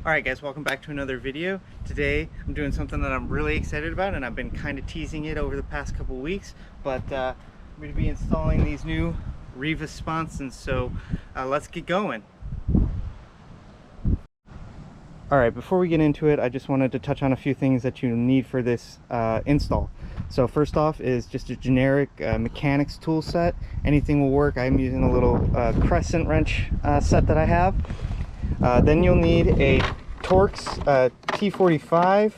Alright guys, welcome back to another video. Today I'm doing something that I'm really excited about, and I've been kind of teasing it over the past couple weeks, but I'm going to be installing these new Riva Sponsons, so let's get going. Alright, before we get into it, I just wanted to touch on a few things that you need for this install. So first off is just a generic mechanics tool set. Anything will work. I'm using a little crescent wrench set that I have. Then you'll need a Torx T45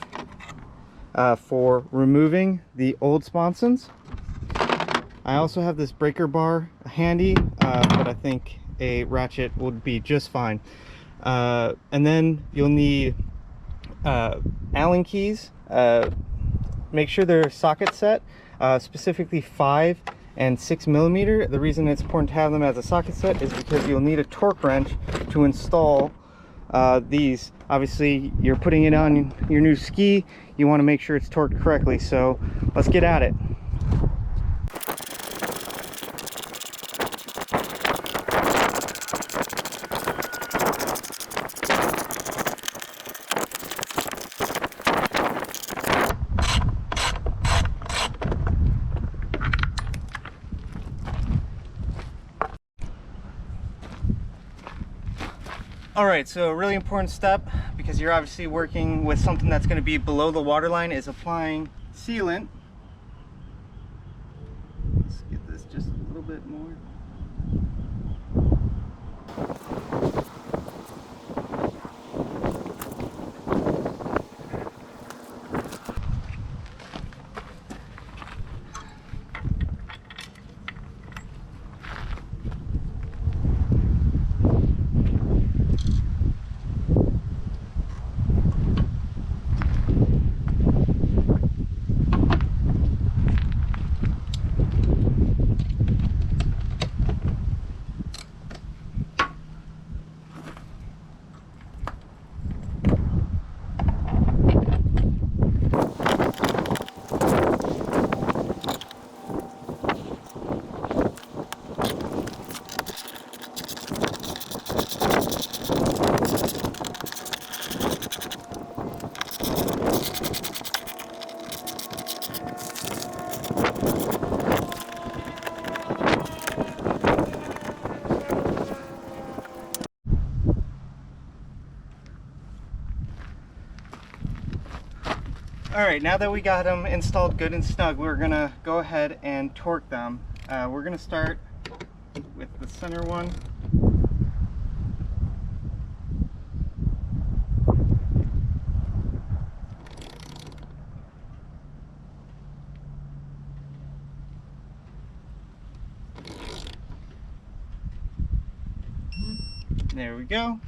for removing the old sponsons. I also have this breaker bar handy, but I think a ratchet would be just fine. And then you'll need Allen keys. Make sure they're socket set, specifically 5 and 6 millimeter. The reason it's important to have them as a socket set is because you'll need a torque wrench to install these. Obviously you're putting it on your new ski, you want to make sure it's torqued correctly, so let's get at it. Alright, so a really important step, because you're obviously working with something that's going to be below the waterline, is applying sealant. Let's get this just a little bit more. Alright, now that we got them installed good and snug, we're going to go ahead and torque them. We're going to start with the center one. There we go.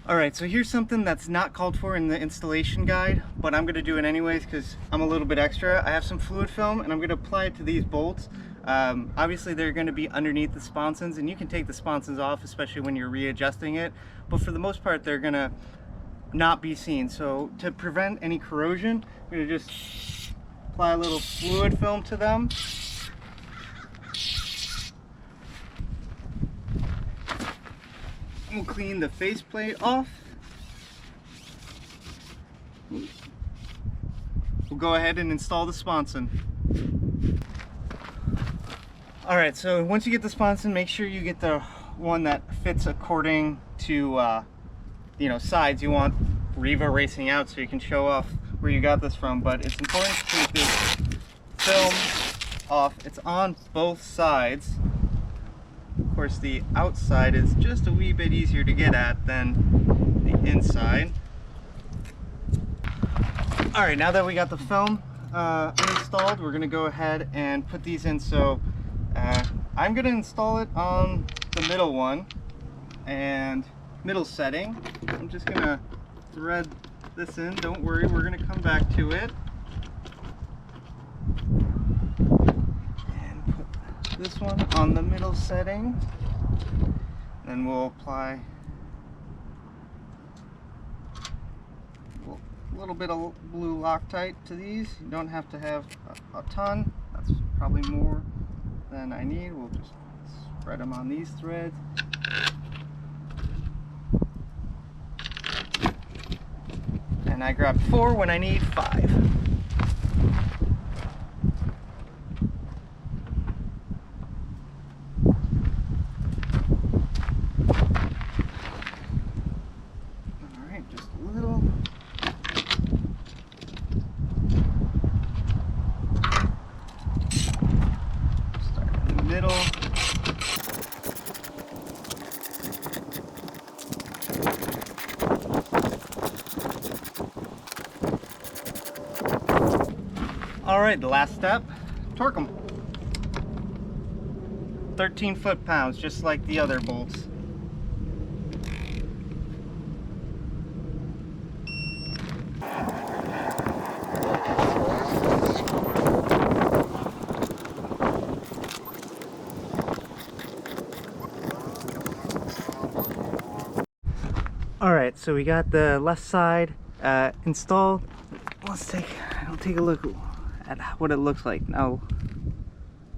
Alright, so here's something that's not called for in the installation guide, but I'm going to do it anyways because I'm a little bit extra. I have some fluid film and I'm going to apply it to these bolts. Obviously they're going to be underneath the sponsons, and you can take the sponsons off, especially when you're readjusting it, but for the most part they're going to not be seen. So to prevent any corrosion, I'm going to just apply a little fluid film to them. We'll clean the faceplate off. We'll go ahead and install the sponson. Alright, so once you get the sponson, make sure you get the one that fits according to sides. You want Riva racing out so you can show off where you got this from, but it's important to take this film off. It's on both sides. Of course, the outside is just a wee bit easier to get at than the inside. Alright, now that we got the film installed, we're going to go ahead and put these in. So I'm going to install it on the middle one and middle setting. I'm just going to thread this in. Don't worry, we're going to come back to it. This one on the middle setting, then we'll apply a little bit of blue Loctite to these. You don't have to have a ton. That's probably more than I need. We'll just spread them on these threads. And I grab 4 when I need 5. Alright, just a little. Start in the middle. Alright, the last step, torque them. 13 foot-pounds, just like the other bolts. Alright, so we got the left side installed. I'll take a look at what it looks like. Now,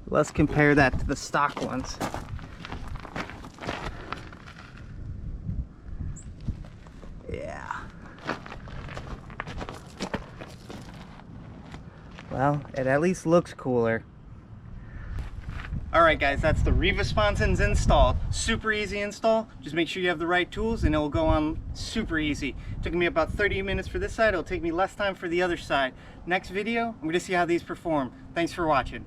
let's compare that to the stock ones. Yeah. Well, it at least looks cooler. Alright guys, that's the Riva Sponsons installed. Super easy install. Just make sure you have the right tools and it will go on super easy. It took me about 30 minutes for this side. It'll take me less time for the other side. Next video, I'm going to see how these perform. Thanks for watching.